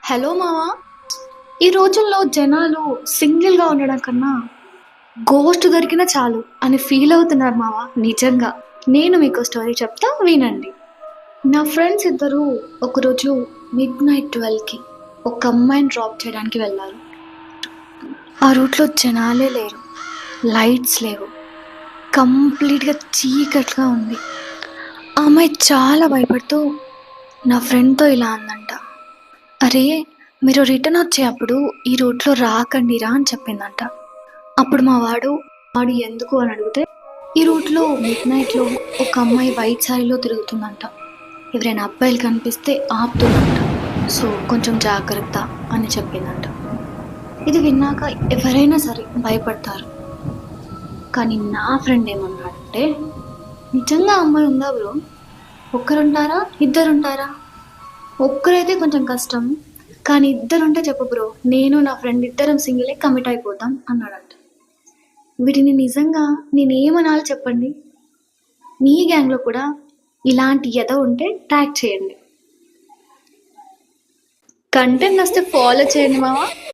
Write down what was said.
Hello మావా. ఈ రోజుల్లో జనాలు సింగిల్గా ఉండడం కన్నా గోస్ట్ దొరికినా చాలు అని ఫీల్ అవుతున్నారు మావా. నిజంగా నేను మీకు స్టోరీ చెప్తా, వినండి. నా ఫ్రెండ్స్ ఇద్దరు ఒకరోజు మిడ్ నైట్ 12కి ఒక అమ్మాయిని డ్రాప్ చేయడానికి వెళ్ళారు. ఆ రూట్లో జనాలే లేరు, లైట్స్ లేవు, కంప్లీట్గా చీకట్గా ఉంది. ఆ అమ్మాయి చాలా భయపడుతూ నా ఫ్రెండ్తో ఇలా అందంట, అరే మీరు రిటర్న్ వచ్చేటప్పుడు ఈ రూట్లో రాకండి రా అని చెప్పిందంట. అప్పుడు వాడు ఎందుకు అని అడిగితే, ఈ రూట్లో మిడ్ నైట్లో ఒక అమ్మాయి వైట్ శారీలో తిరుగుతుందంట, ఎవరైనా అబ్బాయిలు కనిపిస్తే ఆపుతుందంట, సో కొంచెం జాగ్రత్త అని చెప్పిందంట. ఇది విన్నాక ఎవరైనా సరే భయపడతారు. కానీ నా ఫ్రెండ్ ఏమన్నాడంటే, నిజంగా అమ్మాయి ఉందా బ్రో? ఒక్కరుంటారా ఇద్దరుంటారా? ఒక్కరైతే కొంచెం కష్టం, కానీ ఇద్దరుంటే చెప్పు బ్రో, నేను నా ఫ్రెండ్ ఇద్దరం సింగిలే కమిట్ అయిపోతాం అన్నాడంట. వీటిని నిజంగా నేనేమనాలి చెప్పండి? మీ గ్యాంగ్లో కూడా ఇలాంటి ఎద ఉంటే ట్యాగ్ చేయండి. కంటెంట్ వస్తే ఫాలో చేయండి మావా.